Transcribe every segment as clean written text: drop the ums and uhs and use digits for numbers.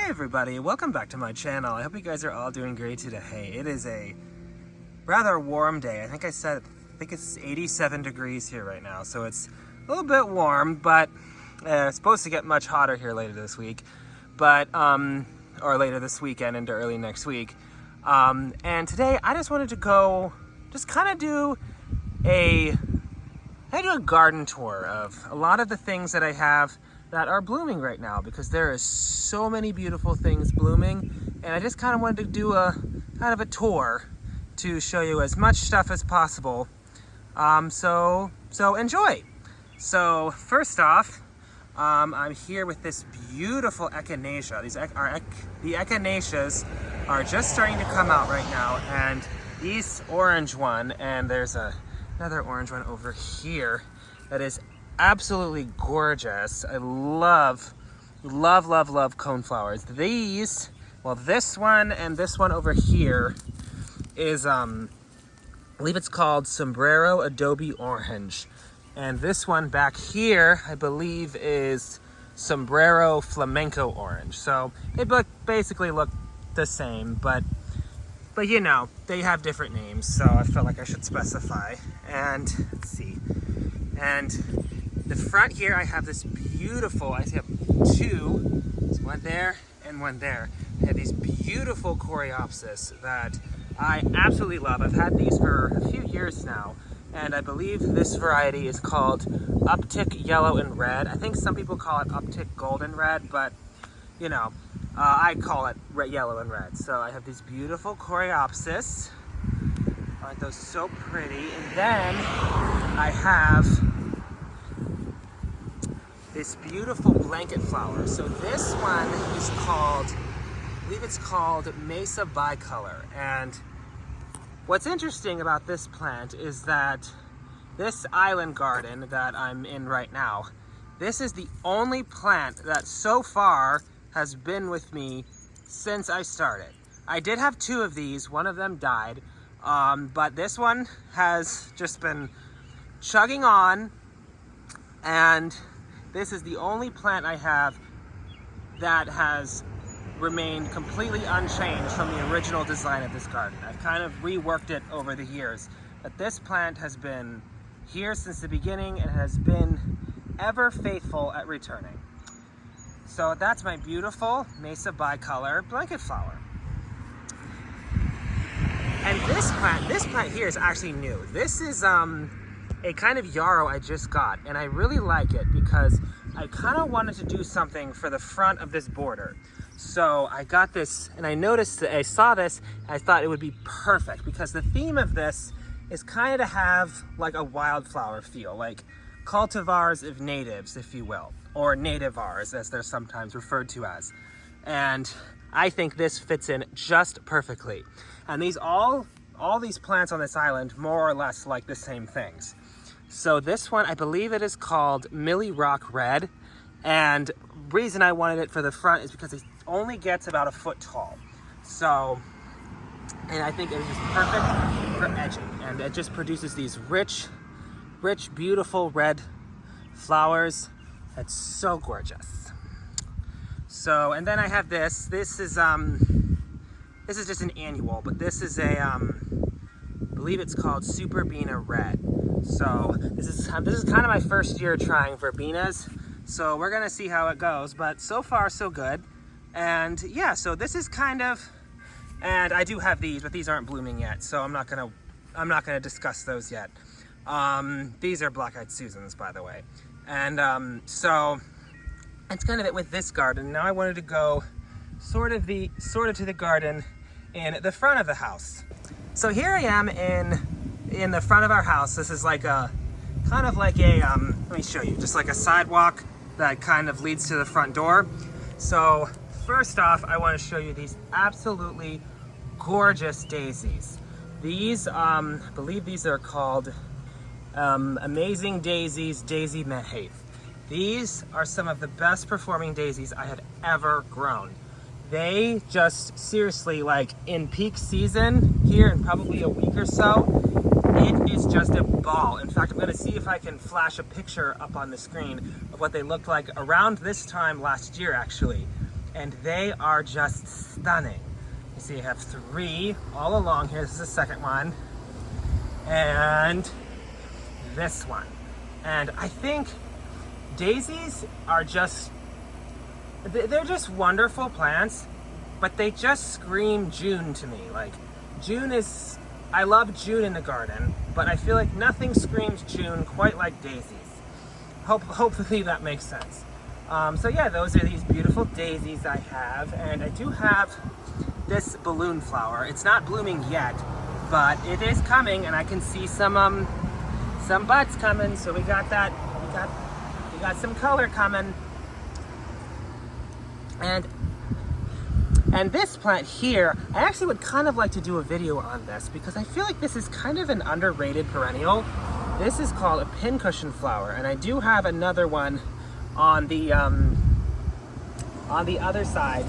everybody, welcome back to my channel. I hope you guys are all doing great today. It is a rather warm day. I think it's 87 degrees here right now, so it's a little bit warm, but it's supposed to get much hotter here later this week, or later this weekend into early next week. And today I just wanted to go, do a garden tour of a lot of the things that I have that are blooming right now, because there is so many beautiful things blooming, and I just kind of wanted to do a tour to show you as much stuff as possible. So enjoy. So first off, I'm here with this beautiful echinacea. The echinaceas are just starting to come out right now, and this orange one, and there's another orange one over here that is absolutely gorgeous. I love coneflowers. This one and this one over here is, I believe it's called Sombrero Adobe Orange. And this one back here, I believe, is Sombrero Flamenco Orange. So they basically look the same, but you know, they have different names, so I felt like I should specify. And let's see. And the front here, I have this beautiful, I have two, there's one there and one there. I have these beautiful Coreopsis that I absolutely love. I've had these for a few years now, and I believe this variety is called Uptick Yellow and Red. I think some people call it Uptick Gold and Red, but you know, I call it yellow and red. So I have these beautiful Coreopsis. Aren't those so pretty? And then I have this beautiful blanket flower. So this one is called, I believe it's called Mesa Bicolor. And what's interesting about this plant is that this island garden that I'm in right now, this is the only plant that so far has been with me since I started. I did have two of these, one of them died, but this one has just been chugging on, and this is the only plant I have that has remained completely unchanged from the original design of this garden. I've kind of reworked it over the years, but this plant has been here since the beginning and has been ever faithful at returning. So that's my beautiful Mesa Bicolor blanket flower. And this plant here is actually new. This is a kind of yarrow I just got, and I really like it because I kind of wanted to do something for the front of this border. So I got this, and I saw this, and I thought it would be perfect because the theme of this is kind of to have like a wildflower feel, like cultivars of natives, if you will, or nativars as they're sometimes referred to as. And I think this fits in just perfectly. And all these plants on this island more or less like the same things. So this one, I believe it is called Millie Rock Red. And reason I wanted it for the front is because it only gets about a foot tall. So, and I think it is just perfect for edging. And it just produces these rich, beautiful red flowers. That's so gorgeous. So, and then I have this. This is just an annual, but this is I believe it's called Superbena Red. So this is kind of my first year trying verbenas. So we're gonna see how it goes, but so far so good. And yeah, so this is kind of, and I do have these, but these aren't blooming yet, so I'm not gonna discuss those yet. These are Black-Eyed Susans, by the way. And so that's kind of it with this garden. Now I wanted to go sort of to the garden in the front of the house. So here I am in the front of our house. This is like a kind of like a let me show you, just like a sidewalk that kind of leads to the front door. So first off, I want to show you these absolutely gorgeous daisies. These I believe these are called Amazing Daisies Daisy Mehaith. These are some of the best performing daisies I have ever grown. They just seriously, like in peak season here in probably a week or so, it is just a ball. In fact, I'm going to see if I can flash a picture up on the screen of what they looked like around this time last year actually. and they are just stunning. You see, I have 3 all along here. This is the second one, and this one. And I think daisies are just, they're just wonderful plants, but they just scream June to me. Like, June is, I love June in the garden, but I feel like nothing screams June quite like daisies. Hopefully that makes sense. So yeah, those are these beautiful daisies I have, and I do have this balloon flower. It's not blooming yet, but it is coming, and I can see some buds coming. So we got that. We got some color coming, and this plant here, I actually would kind of like to do a video on this because I feel like this is kind of an underrated perennial. This is called a pincushion flower, and I do have another one on the other side,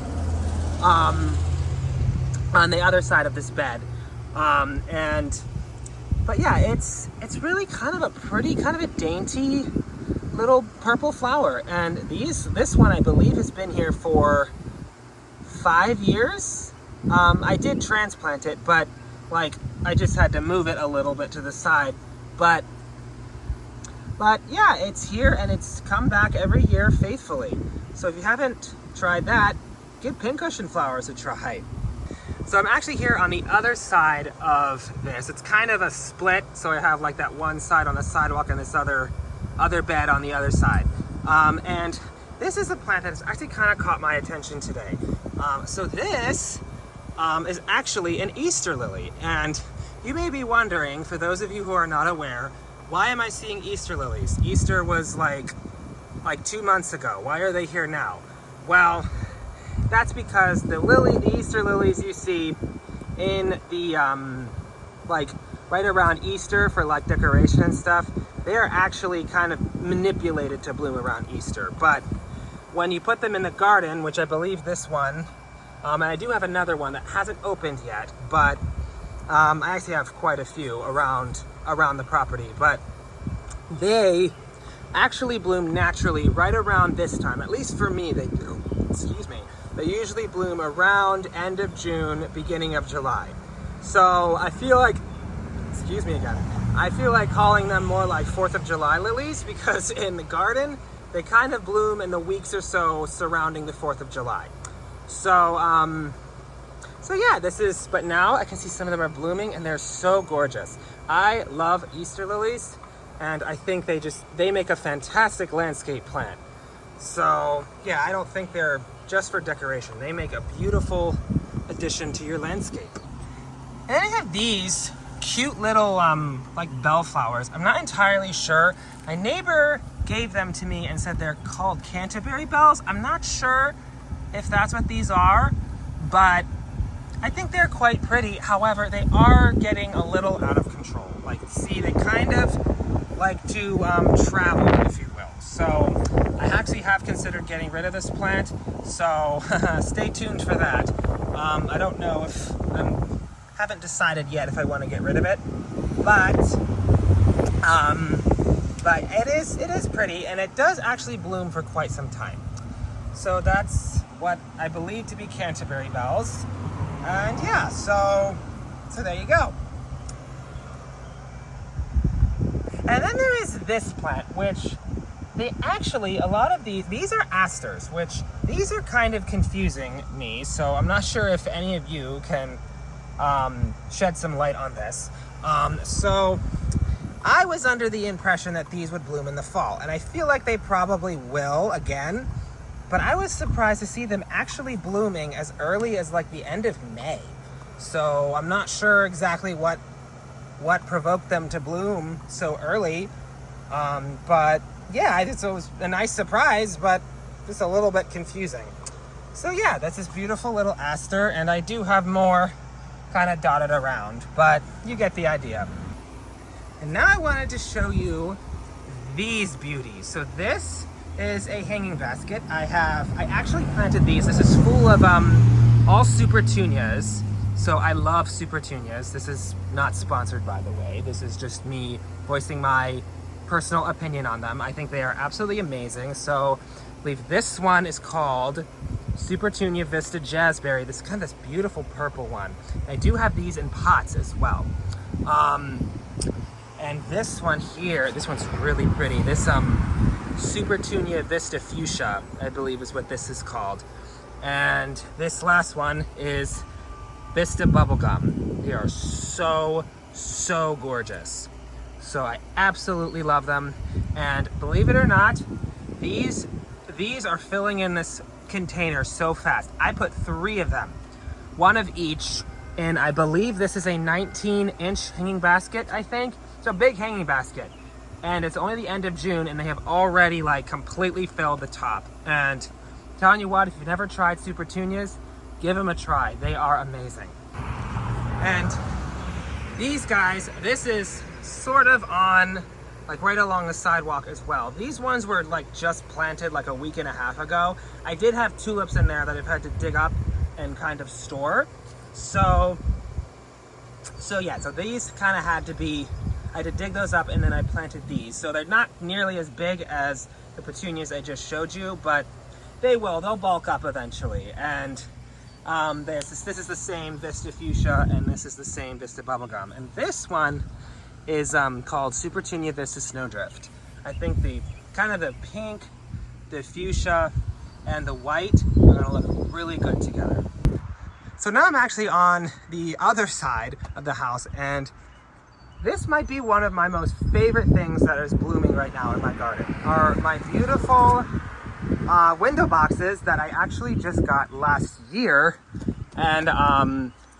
on the other side of this bed, but yeah, it's really kind of a pretty, kind of a dainty little purple flower. And this one I believe has been here for 5 years. I did transplant it, but like I just had to move it a little bit to the side. But yeah, it's here and it's come back every year faithfully. So if you haven't tried that, give pincushion flowers a try. So I'm actually here on the other side of this. It's kind of a split, so I have like that one side on the sidewalk and this other bed on the other side. And this is a plant that has actually kind of caught my attention today. So this is actually an Easter lily. And you may be wondering, for those of you who are not aware, why am I seeing Easter lilies? Easter was like 2 months ago. Why are they here now? Well, that's because the Easter lilies you see in the, like right around Easter for like decoration and stuff, they are actually kind of manipulated to bloom around Easter. But when you put them in the garden, which I believe this one, and I do have another one that hasn't opened yet, but I actually have quite a few around the property, but they actually bloom naturally right around this time. At least for me, they do. Excuse me. They usually bloom around end of June, beginning of July. So I feel like, excuse me again, I feel like calling them more like 4th of July lilies, because in the garden, they kind of bloom in the weeks or so surrounding the 4th of July. So, so yeah, but now I can see some of them are blooming and they're so gorgeous. I love Easter lilies, and I think they make a fantastic landscape plant. So yeah, I don't think they're just for decoration. They make a beautiful addition to your landscape. And then I have these cute little like bellflowers. I'm not entirely sure. My neighbor gave them to me and said they're called Canterbury bells. I'm not sure if that's what these are, but I think they're quite pretty. However, they are getting a little out of control. Like, see, they kind of like to travel, if you will. So I actually have considered getting rid of this plant, so stay tuned for that. I don't know if haven't decided yet if I want to get rid of it, but it is pretty, and it does actually bloom for quite some time. So that's what I believe to be Canterbury bells. And yeah, so there you go. And then there is this plant, which they actually, a lot of these are asters, which these are kind of confusing me. So I'm not sure if any of you can shed some light on this. So I was under the impression that these would bloom in the fall, and I feel like they probably will again. But I was surprised to see them actually blooming as early as like the end of May. So I'm not sure exactly what provoked them to bloom so early. But yeah, it was a nice surprise, but just a little bit confusing. So yeah, that's this beautiful little aster, and I do have more kind of dotted around, but you get the idea. And now I wanted to show you these beauties. So this is a hanging basket. I actually planted these. This is full of all Supertunias. So I love Supertunias. This is not sponsored, by the way. This is just me voicing my personal opinion on them. I think they are absolutely amazing. So believe this one is called Supertunia Vista Jazzberry. This kind of this beautiful purple one. I do have these in pots as well. And this one here, this one's really pretty. This Supertunia Vista Fuchsia, I believe is what this is called. And this last one is Vista Bubblegum. They are so gorgeous. So I absolutely love them. And believe it or not, these are filling in this container so fast. I put 3 of them, one of each, and I believe this is a 19-inch hanging basket, I think. It's a big hanging basket. And it's only the end of June, and they have already like completely filled the top. And telling you what, if you've never tried Supertunias, give them a try. They are amazing. And these guys, this is sort of on like right along the sidewalk as well. These ones were like just planted like a week and a half ago. I did have tulips in there that I've had to dig up and kind of store. So yeah, so these kind of had to be, I had to dig those up and then I planted these. So they're not nearly as big as the petunias I just showed you, but they'll bulk up eventually. And this is the same Vista Fuchsia and this is the same Vista Bubblegum. And this one is called Supertunia Vista Snowdrift. I think the kind of the pink, the fuchsia, and the white are gonna look really good together. So now I'm actually on the other side of the house, and this might be one of my most favorite things that is blooming right now in my garden, are my beautiful window boxes that I actually just got last year. And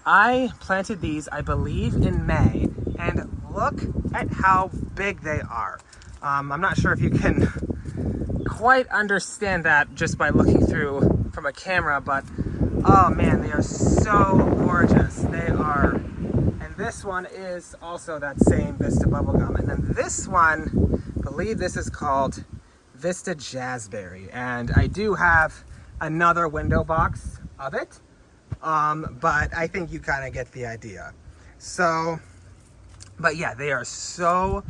I planted these, I believe, in May, and look at how big they are. I'm not sure if you can quite understand that just by looking through from a camera, but oh man, they are so gorgeous. They are, and this one is also that same Vista Bubblegum. And then this one, I believe this is called Vista Jazzberry. And I do have another window box of it, but I think you kind of get the idea. So, but yeah, they are so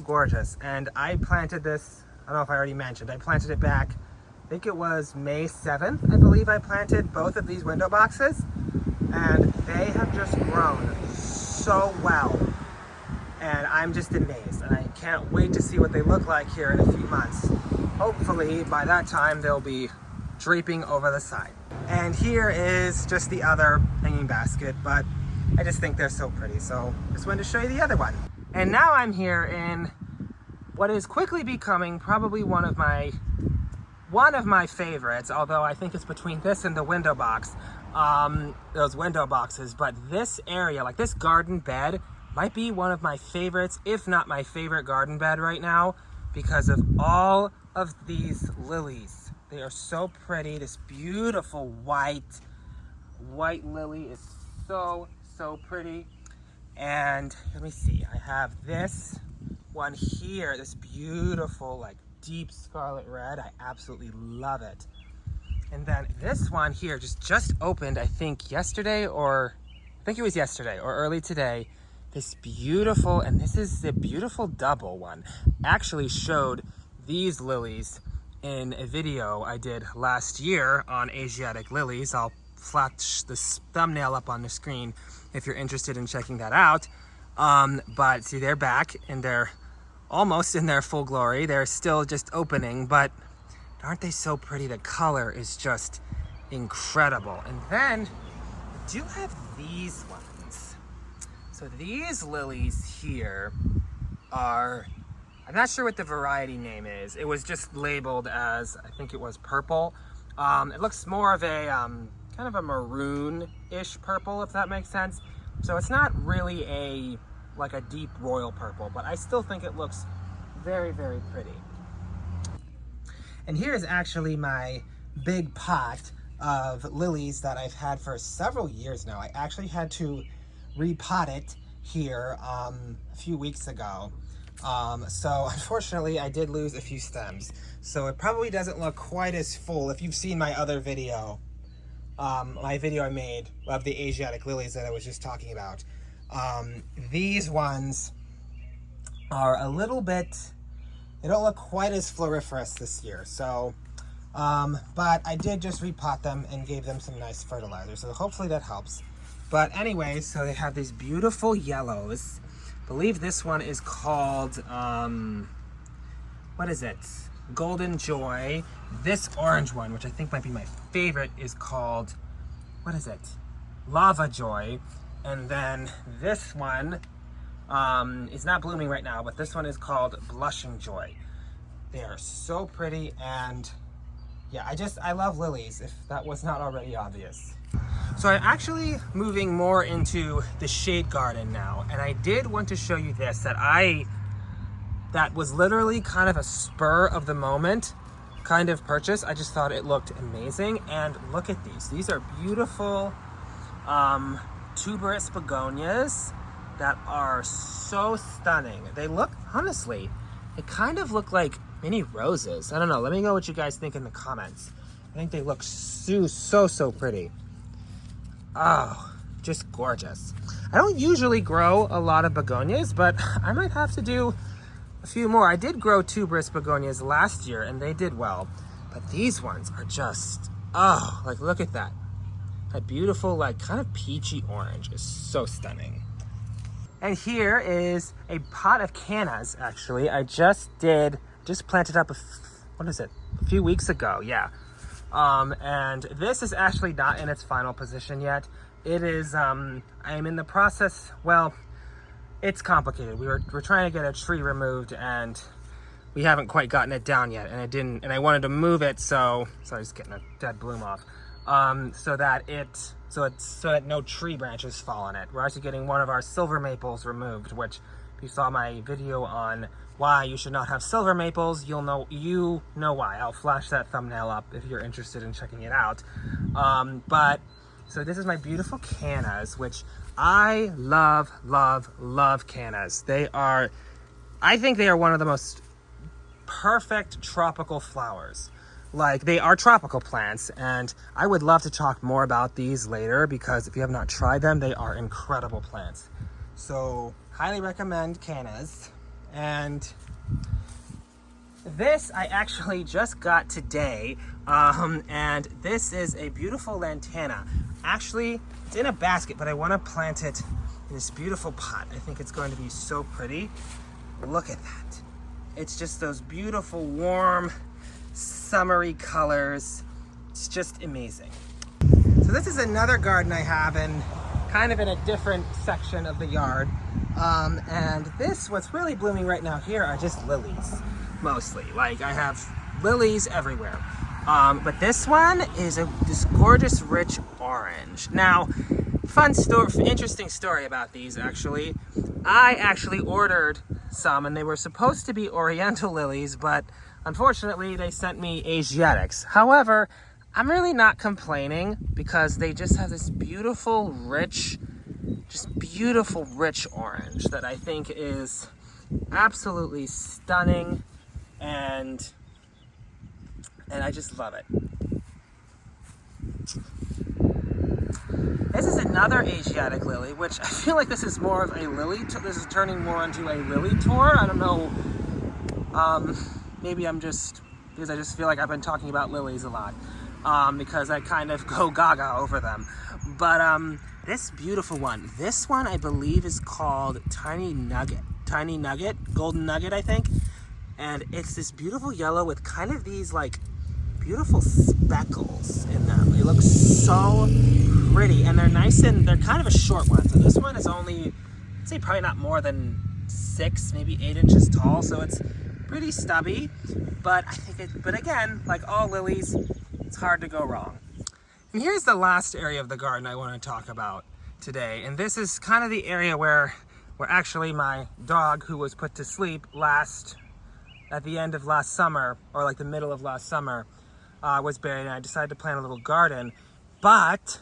gorgeous. And I planted this, I don't know if I already mentioned, I planted it back, I think it was May 7th, I believe I planted both of these window boxes. And they have just grown so well. And I'm just amazed. And I can't wait to see what they look like here in a few months. Hopefully by that time they'll be draping over the side. And here is just the other hanging basket, but I just think they're so pretty. So just wanted to show you the other one. And now I'm here in what is quickly becoming probably one of my favorites, although I think it's between this and the window box, those window boxes. But this area, like this garden bed, might be one of my favorites, if not my favorite garden bed right now, because of all of these lilies. They are so pretty. This beautiful white lily is so pretty. And let me see, I have this one here, this beautiful like deep scarlet red. I absolutely love it. And then this one here just opened, I think yesterday, or I think it was yesterday or early today. This beautiful, and this is the beautiful double one. Actually showed these lilies in a video I did last year on Asiatic lilies. I'll flash this thumbnail up on the screen if you're interested in checking that out. But see, they're back and they're almost in their full glory. They're still just opening, but aren't they so pretty? The color is just incredible. And then I do have these ones. So these lilies here are, I'm not sure what the variety name is. It was just labeled as, I think it was purple. It looks more of a kind of a maroon-ish purple, if that makes sense. So it's not really like a deep royal purple, but I still think it looks very pretty. And here is actually my big pot of lilies that I've had for several years now. I actually had to repot it here a few weeks ago. So unfortunately I did lose a few stems. So it probably doesn't look quite as full. If you've seen my other video, my video I made of the Asiatic lilies that I was just talking about, these ones are a little bit, they don't look quite as floriferous this year. So But I did just repot them and gave them some nice fertilizer, so hopefully that helps. But anyway, so they have these beautiful yellows. I believe this one is called, what is it? Golden Joy. This orange one, which I think might be my favorite, is called, what is it? Lava Joy. And then this one is not blooming right now, but this one is called Blushing Joy. They are so pretty, and yeah, I love lilies, if that was not already obvious. So I'm actually moving more into the shade garden now, and I did want to show you this that was literally kind of a spur of the moment kind of purchase. I just thought it looked amazing, and look at these. These are beautiful tuberous begonias that are so stunning. They look, honestly, they kind of look like mini roses. I don't know, let me know what you guys think in the comments. I think they look so pretty. Oh, just gorgeous. I don't usually grow a lot of begonias, but I might have to do a few more. I did grow tuberous begonias last year and they did well, but these ones are just, oh, like look at that. That beautiful, like kind of peachy orange is so stunning. And here is a pot of cannas, actually. I just planted up, a few weeks ago, yeah. And this is actually not in its final position yet. It is, I'm in the process, well, it's complicated. We're trying to get a tree removed and we haven't quite gotten it down yet, and I wanted to move it, so sorry, just getting a dead bloom off. So that no tree branches fall on it. We're actually getting one of our silver maples removed, which if you saw my video on why you should not have silver maples, you know why. I'll flash that thumbnail up if you're interested in checking it out. So this is my beautiful cannas, which I love cannas. I think they are one of the most perfect tropical flowers. Like, they are tropical plants, and I would love to talk more about these later, because if you have not tried them, they are incredible plants. So, highly recommend cannas. And this I actually just got today, and this is a beautiful lantana. Actually, it's in a basket, but I want to plant it in this beautiful pot. I think it's going to be so pretty. Look at that. It's just those beautiful, warm, summery colors. It's just amazing. So this is another garden I have kind of in a different section of the yard. And what's really blooming right now here are just lilies, mostly. Like, I have lilies everywhere. But this one is this gorgeous rich orange. Now, interesting story about these, actually. I actually ordered some, and they were supposed to be oriental lilies, but unfortunately they sent me Asiatics. However, I'm really not complaining, because they just have this beautiful, rich orange that I think is absolutely stunning, and I just love it. This is another Asiatic lily, which I feel like this is more of a lily. This is turning more into a lily tour. I don't know. Maybe because I just feel like I've been talking about lilies a lot, because I kind of go gaga over them. But this beautiful one, I believe is called Tiny Nugget, Golden Nugget, I think. And it's this beautiful yellow with kind of these like beautiful speckles in them. They look so pretty, and they're they're kind of a short one. So this one is only, I'd say probably not more than 6, maybe 8 inches tall. So it's pretty stubby, but but again, like all lilies, it's hard to go wrong. And here's the last area of the garden I want to talk about today. And this is kind of the area where actually my dog, who was put to sleep at the end of last summer, or like the middle of last summer, was buried, and I decided to plant a little garden. But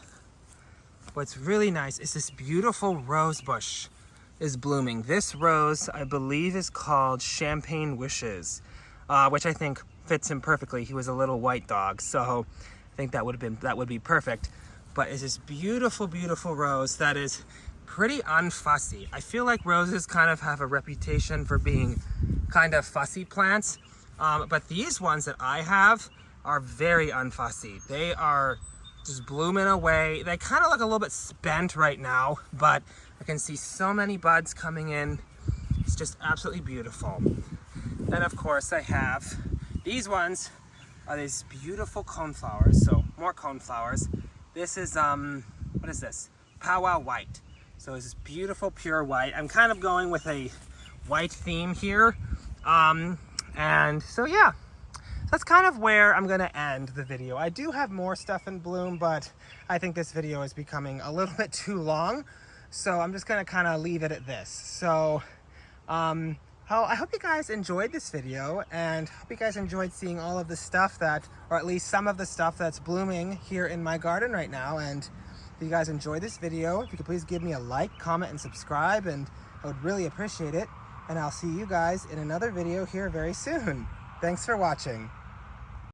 what's really nice is this beautiful rose bush is blooming. This rose, I believe, is called Champagne Wishes, which I think fits him perfectly. He was a little white dog, so I think that would be perfect. But it's this beautiful, beautiful rose that is pretty unfussy. I feel like roses kind of have a reputation for being kind of fussy plants, but these ones that I have are very unfussy. They are just blooming away. They kind of look a little bit spent right now, but I can see so many buds coming in. It's just absolutely beautiful. Then of course I have these ones are these beautiful coneflowers. So more coneflowers. This is what is this? Powwow White. So it's this beautiful pure white. I'm kind of going with a white theme here. And so yeah, that's kind of where I'm gonna end the video. I do have more stuff in bloom, but I think this video is becoming a little bit too long. So I'm just gonna kind of leave it at this. So I hope you guys enjoyed this video, and hope you guys enjoyed seeing all of the stuff that, or at least some of the stuff that's blooming here in my garden right now. And if you guys enjoyed this video, if you could please give me a like, comment, and subscribe, and I would really appreciate it. And I'll see you guys in another video here very soon. Thanks for watching.